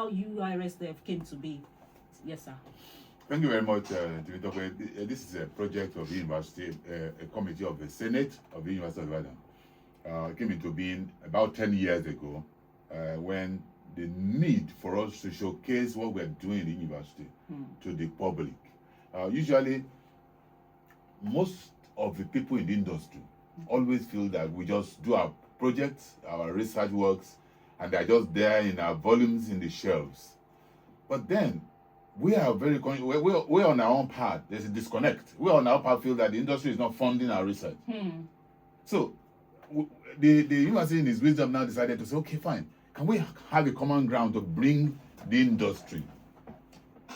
how Ui-Resdev came to be. Yes, sir. Thank you very much, This is a project of the university, a committee of the Senate of the University of Ibadan. Came into being about 10 years ago when the need for us to showcase what we're doing in the university to the public. Usually, most of the people in the industry always feel that we just do our projects, our research works, and they're just there in our volumes in the shelves. But then, we are we're on our own path. There's a disconnect. We're on our path feel that the industry is not funding our research. So the university in its wisdom now decided to say, okay, fine. Can we have a common ground to bring the industry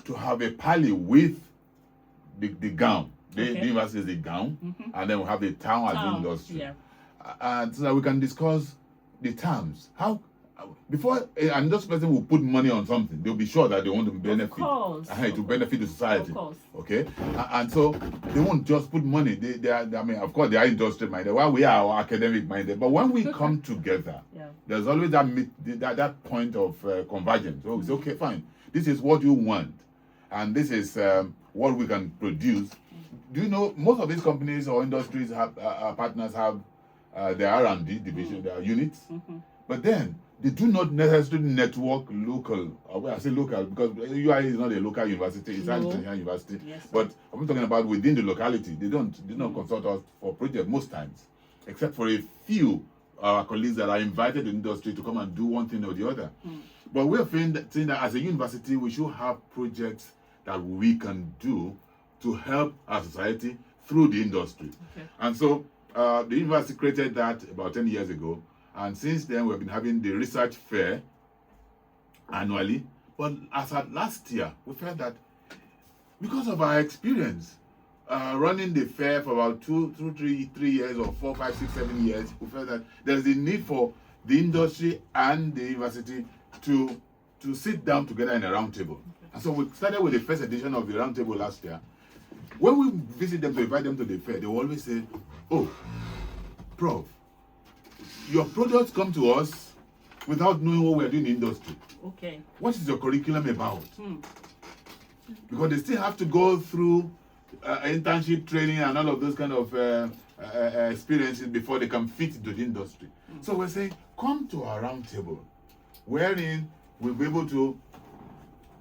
to have a parley with the gown? The university is the gown, and then we have the town as the industry. Yeah. And so that we can discuss the terms. How before an industry person will put money on something, they'll be sure that they want to benefit. To benefit the society. Of course. Okay? And so they won't just put money. They are, I mean, of course, they are industry minded, while we are academic minded. But when we come together, there's always that point of convergence. So it's okay, fine. This is what you want, and this is what we can produce. Do you know most of these companies or industries have partners have their R&D division, their units, but then they do not necessarily network local. I say local because UI is not a local university; it's an international university. Yes, but I'm talking about within the locality. They don't consult us for projects most times, except for a few our colleagues that are invited to industry to come and do one thing or the other. But we're saying that as a university, we should have projects that we can do to help our society through the industry. And so the university created that about 10 years ago. And since then, we've been having the research fair annually. But as at last year, we felt that because of our experience running the fair for about 3 years or 4, 5, 6, 7 years, we felt that there's a need for the industry and the university to sit down together in a roundtable. And so we started with the first edition of the roundtable last year. When we visit them to invite them to the fair, they will always say, "Oh, Prof, your products come to us without knowing what we're doing in the industry. Okay. What is your curriculum about?" Because they still have to go through internship training and all of those kind of experiences before they can fit into the industry. So we're saying, come to our roundtable, wherein we'll be able to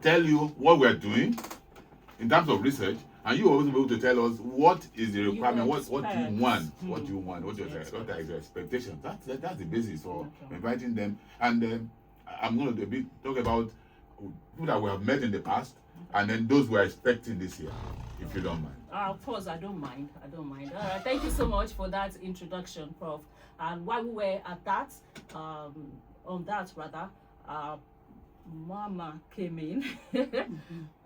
tell you what we're doing in terms of research, and you will also be able to tell us what is the requirement, what you want, what you want, what are your expectations. That's the basis for inviting them. And I'm going to talk about people that we have met in the past, and then those we're expecting this year, if you don't mind. Of course, I don't mind. Thank you so much for that introduction, Prof. And while we were at that, Mama came in,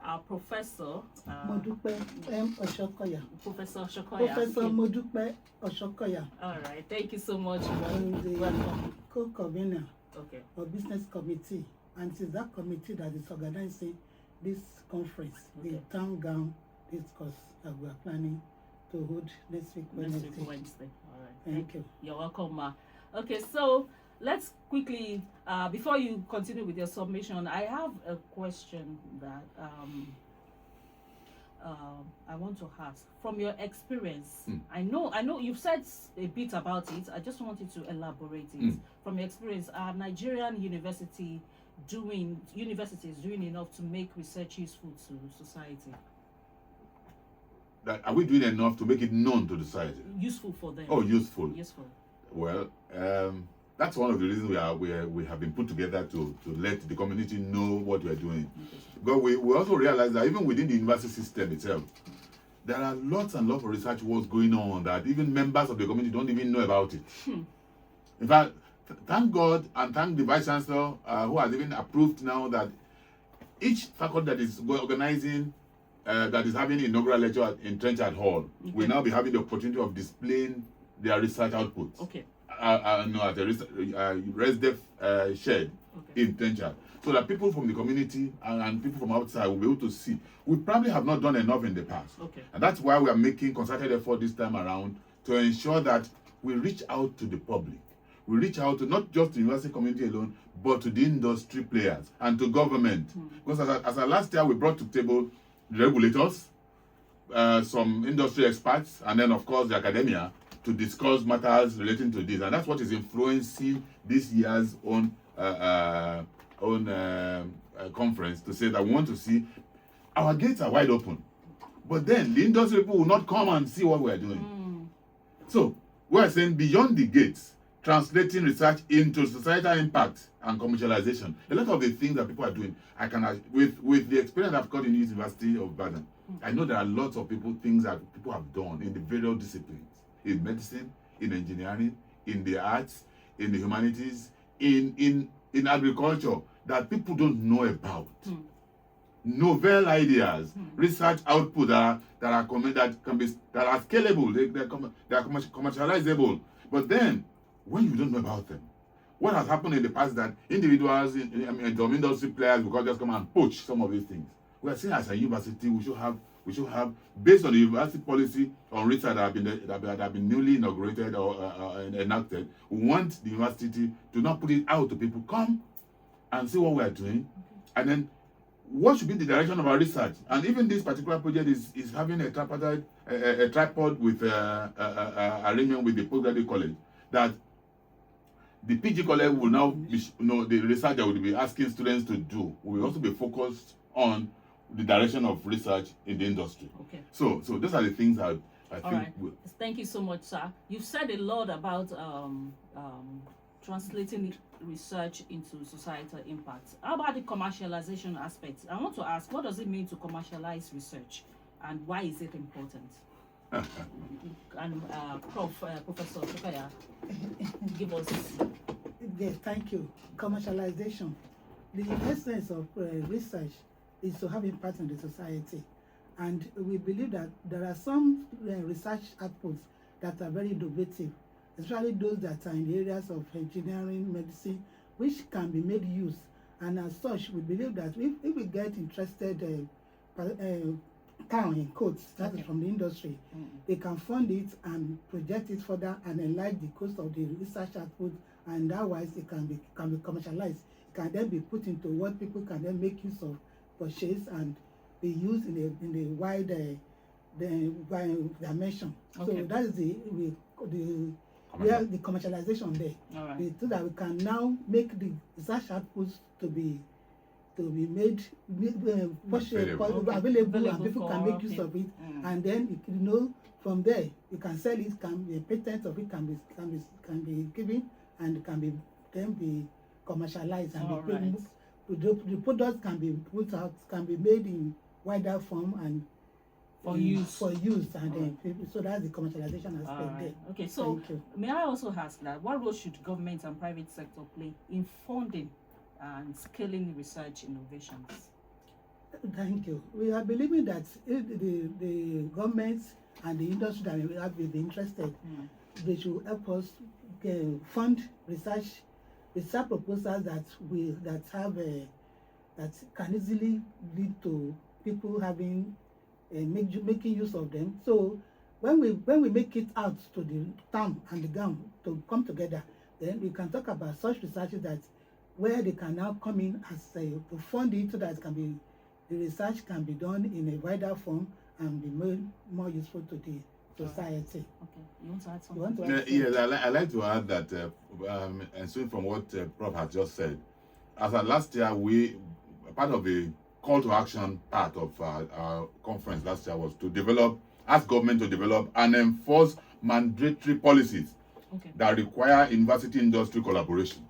our professor, Modupe M. Oshokoya. Professor Oshokoya. Professor Modupe Oshokoya. All right, thank you so much. Welcome. Co-convener of business committee, and it is that committee that is organizing this conference, the town gown discourse that we are planning to hold next week Wednesday. All right. Thank you. You're welcome, Ma. Okay, so let's quickly, before you continue with your submission, I have a question that I want to ask. From your experience, I know you've said a bit about it. I just wanted to elaborate it. From your experience, are Nigerian universities doing enough to make research useful to society? Are we doing enough to make it known to the society? Useful for them. Oh, useful. Useful. Well, that's one of the reasons we have been put together to let the community know what we are doing. But we also realize that even within the university system itself, there are lots and lots of research works going on that even members of the community don't even know about it. In fact, thank God and thank the Vice Chancellor who has even approved now that each faculty that is organizing, that is having inaugural lecture in Trenchard Hall, will now be having the opportunity of displaying their research outputs. At the Ui-Resdev shed in Trenchard, so that people from the community and people from outside will be able to see. We probably have not done enough in the past, and that's why we are making concerted effort this time around to ensure that we reach out to the public. we reach out to not just the university community alone, but to the industry players and to government. Because as a last year, we brought to the table the regulators, some industry experts, and then, of course, the academia to discuss matters relating to this. And that's what is influencing this year's own conference, to say that we want to see our gates are wide open. But then the industry people will not come and see what we're doing. So we're saying beyond the gates, translating research into societal impact and commercialization. A lot of the things that people are doing, I can, with the experience I've got in the University of Ibadan, I know there are lots of things that people have done in the various disciplines, in medicine, in engineering, in the arts, in the humanities, in agriculture, that people don't know about. Novel ideas, research output that are scalable, they are commercializable. But then, when you don't know about them, what has happened in the past is that individuals, some industry players, will just come and poach some of these things. We are saying as a university, we should have, based on the university policy on research that have been newly inaugurated or enacted, we want the university to not put it out to people. Come and see what we are doing, and then what should be the direction of our research. And even this particular project is having a tripod with arrangement with the postgraduate college, that the PG college will now be, the research that will be asking students to do will also be focused on the direction of research in the industry. Okay. So those are the things I think. Right. Thank you so much, sir. You've said a lot about translating research into societal impact. How about the commercialization aspect? I want to ask, what does it mean to commercialize research, and why is it important? And Professor Chukaya, give us. Yes, thank you. Commercialization. The essence of research is to have impact on the society, and we believe that there are some research outputs that are very innovative, especially those that are in the areas of engineering, medicine, which can be made use. And as such, we believe that if we get interested town in quotes, that is from the industry, they can fund it and project it further and enlarge the cost of the research output, and that wise it can be commercialized. It can then be put into what people can then make use of, purchase, and be used in the wide dimension. Okay. So that is we have the commercialization there. All right. So that we can now make the research outputs to be made available, and people can make use of it, and then from there you can sell it. Can be a patent of it can be given, and can be commercialized, and the products can be put out, can be made in wider form and for use, and so that's the commercialization aspect there. Okay, so may I also ask that what role should government and private sector play in funding and scaling research innovations? Thank you. We are believing that if the government and the industry that will be interested, they should help us fund research proposals that can easily lead to people having making use of them. So when we make it out to the town and the ground to come together, then we can talk about such researches that where they can now come in as to fund it, so that the research can be done in a wider form and be made more useful to the society. Okay, you want to add something? Yes, I like to add that, and so from what Prof has just said, as of last year, part of the call to action part of our conference last year was to ask government to develop and enforce mandatory policies that require university industry collaboration.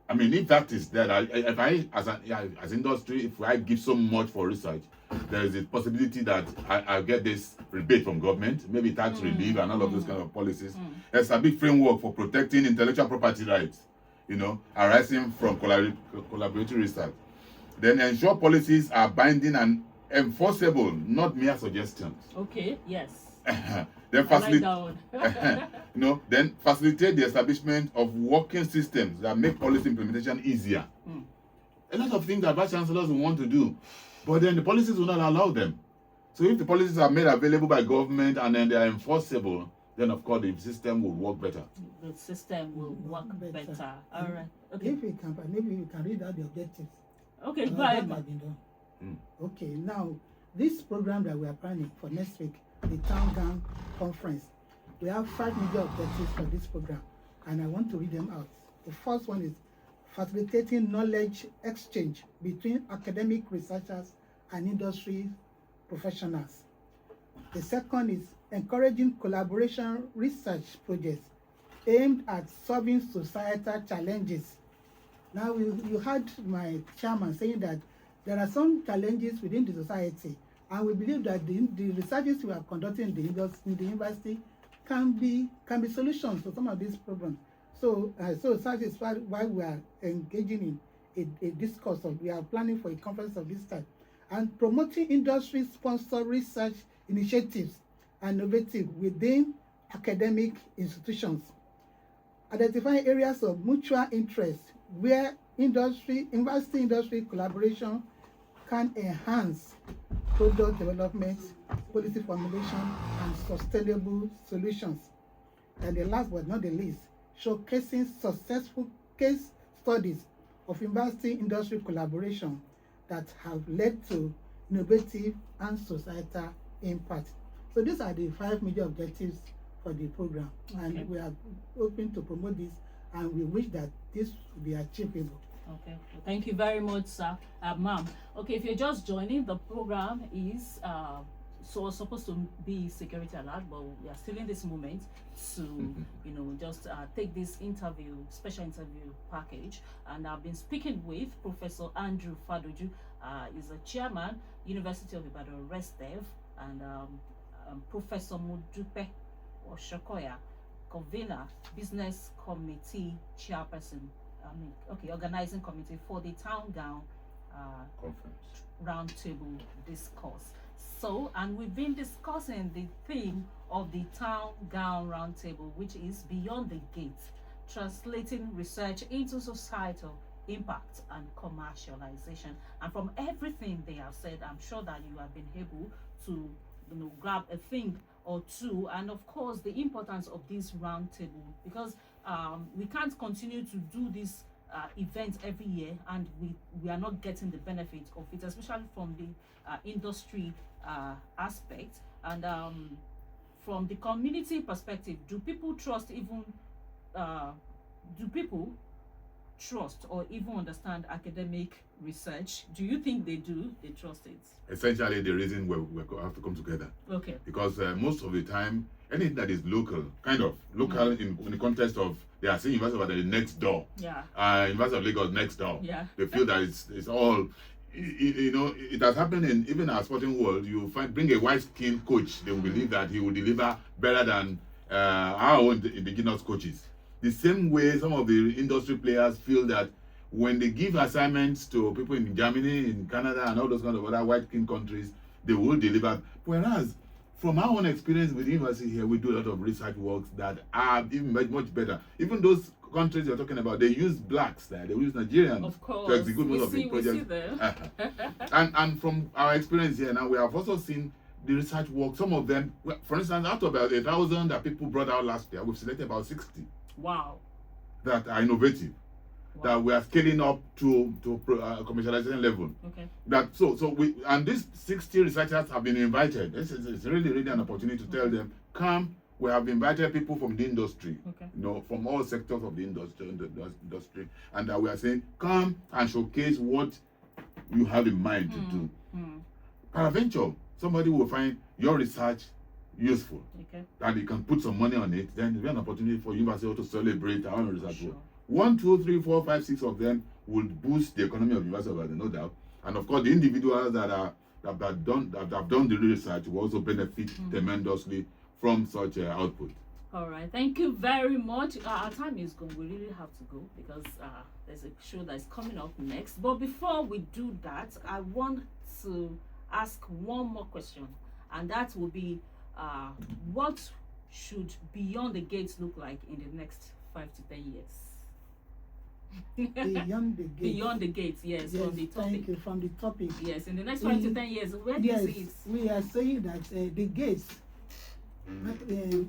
I mean, if that is there, as industry, if I give so much for research, there is a possibility that I'll get this rebate from government, maybe tax relief and all of those kind of policies. There's a big framework for protecting intellectual property rights, arising from collaborative research. Then ensure policies are binding and enforceable, not mere suggestions. Okay, yes. Then then facilitate the establishment of working systems that make policy implementation easier. A lot of things that vice chancellors will want to do, but then the policies will not allow them. So if the policies are made available by government and then they are enforceable, then of course the system will work better. The system will work better. All right. Okay. If we can, maybe we can read out the objectives. Okay, go ahead. Okay, now this program that we are planning for next week, the Town Gown Conference, we have 5 major objectives for this program, and I want to read them out. The first one is facilitating knowledge exchange between academic researchers and industry professionals. The second is encouraging collaboration research projects aimed at solving societal challenges. Now, you heard my chairman saying that there are some challenges within the society, and we believe that the researches we are conducting in the university can be solutions to some of these problems. So that is why we are engaging in a discourse we are planning for a conference of this type, and promoting industry-sponsored research initiatives and innovative within academic institutions. Identifying areas of mutual interest where university-industry collaboration can enhance product development, policy formulation, and sustainable solutions. And the last but not the least, showcasing successful case studies of university-industry collaboration that have led to innovative and societal impact. So these are the 5 major objectives for the program, and we are hoping to promote this, and we wish that this will be achievable. Okay, thank you very much, sir. Ma'am. Okay, if you're just joining, the program is supposed to be security alert, but we are still in this moment to just take this special interview package. And I've been speaking with Professor Andrew Fadoju. He's a chairman, University of Ui-Resdev, and Professor Modupe Oshokoya, convener, business committee chairperson, organizing committee for the Town Gown Conference Roundtable discourse. So, and we've been discussing the theme of the Town Gown Roundtable, which is Beyond the Gate, translating research into societal impact and commercialization. And from everything they have said, I'm sure that you have been able to grab a thing or two, and of course the importance of this roundtable, because we can't continue to do this event every year and we are not getting the benefit of it, especially from the industry aspect. And from the community perspective, do people trust or even understand academic research? Do you think they do? They trust it? Essentially, the reason we have to come together. Okay. Because most of the time, anything that is local, in the context of, they are saying University of Ibadan next door. Yeah. University of Lagos next door. Yeah. They feel that it's all, it has happened in even our sporting world. You bring a white-skinned coach, they will believe that he will deliver better than our own indigenous coaches. The same way some of the industry players feel that when they give assignments to people in Germany, in Canada, and all those kind of other white-skinned countries, they will deliver. Whereas, from our own experience with the university here, we do a lot of research works that are even much better. Even those countries you're talking about, they use blacks there, they use Nigerians to execute most of the projects. And from our experience here now, we have also seen the research work. Some of them, for instance, out of about 1,000 that people brought out last year, we've selected about 60. Wow. That are innovative. Wow. That we are scaling up to commercialization level. Okay. And these 60 researchers have been invited. It's really an opportunity to tell them, come. We have invited people from the industry, from all sectors of the industry, and that we are saying, come and showcase what you have in mind to do. Peradventure, somebody will find your research useful, and you can put some money on it. Then there'll be an opportunity for university to celebrate our own research work. 1, 2, 3, 4, 5, 6 of them will boost the economy of the University of Ibadan, no doubt. And of course, the individuals that have done the research will also benefit tremendously from such output. All right, thank you very much. Our time is gone. We really have to go because there's a show that is coming up next. But before we do that, I want to ask one more question, and that will be, what should Beyond the Gates look like in the next 5 to 10 years? Beyond the Gates. Beyond the Gates, yes, from the topic. Thank you, from the topic. Yes, in the next 5 to 10 years, where do you see it? We are saying that the gates in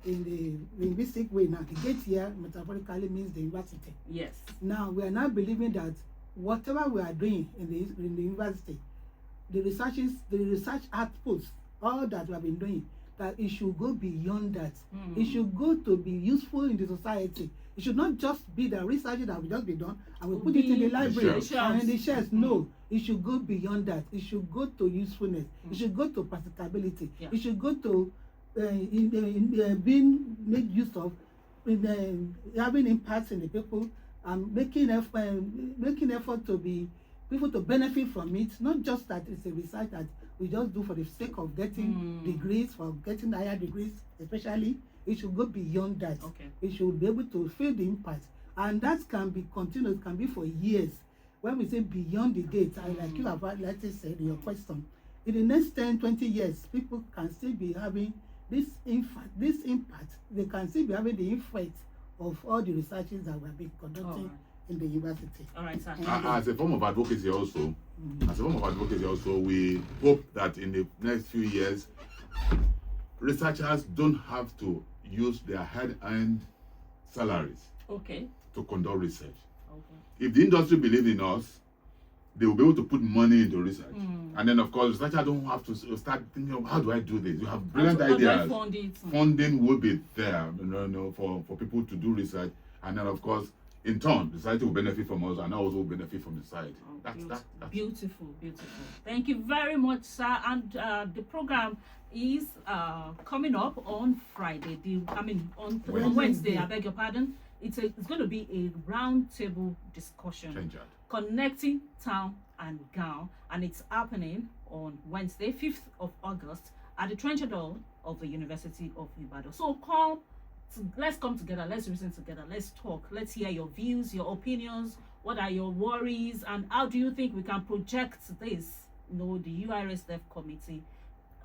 the linguistic way now, the gate here metaphorically means the university. Yes. Now we are now believing that whatever we are doing in the university, the research outputs, all that we have been doing, that it should go beyond that. It should go to be useful in the society. It should not just be the research that will just be done and we put it in the library and in the shelves. No, it should go beyond that. It should go to usefulness. It should go to practicability. It should go to being made use of, having impacts in the people, and making effort to be people to benefit from it. Not just that it's a research that we just do for the sake of getting degrees, for getting higher degrees, especially. It should go beyond that. It should be able to feel the impact, and that can be continuous, can be for years. When we say beyond the gate, like you have likely said in your question, in the next 10, 20 years, people can still be having this impact. They can still be having the effect of all the researches that we have been conducting in the university. All right, sir. As a form of advocacy also, we hope that in the next few years, researchers don't have to use their hard-earned salaries to conduct research. If the industry believes in us, they will be able to put money into research. And then, of course, researchers don't have to start thinking of how do I do this? You have brilliant ideas. Funding will be there, for people to do research. And then, of course, in turn, the society will benefit from us and also will benefit from the society. That's beautiful. Thank you very much, sir. And the program is coming up on Friday. On Wednesday. I beg your pardon. It's going to be a roundtable discussion connecting town and gown, and it's happening on Wednesday, 5th of August, at the Trenchard Hall of the University of Ibadan. So let's come together, let's reason together, let's talk, let's hear your views, your opinions, what are your worries, and how do you think we can project this? The Ui-Resdev committee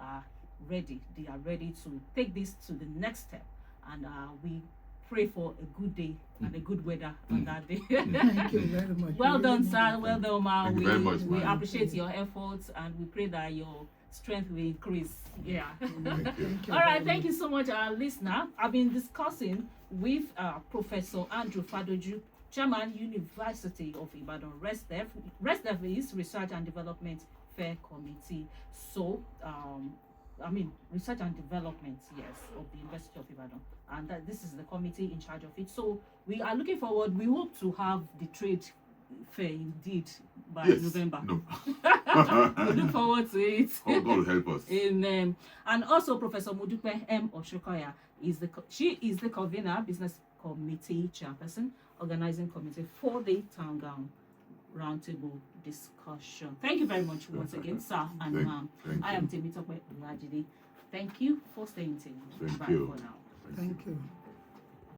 are ready. They are ready to take this to the next step, and we pray for a good day and a good weather on that day. Thank you very much. Well done, sir. Well done, ma. Thank you very much, we appreciate your efforts, and we pray that your strength will increase. Yeah. Thank you. All right. Thank you so much, our listener. I've been discussing with Professor Andrew Fadoju, Chairman, University of Ibadan, RESDEV. RESDEV is Research and Development Fair Committee. So, Research and Development, yes, of the University of Ibadan. And this is the committee in charge of it. So we are looking forward. We hope to have the trade fair indeed by November. No. We look forward to it. Oh, God will help us. Amen. And also Professor Modupe M. Oshokoya she is the convener, business committee chairperson, organizing committee for the Town Gown Roundtable discussion. Thank you very much once again, sir and ma'am. I am Temitope Olajide. Thank you for staying tuned. Thank Bye you. for now. Thank you.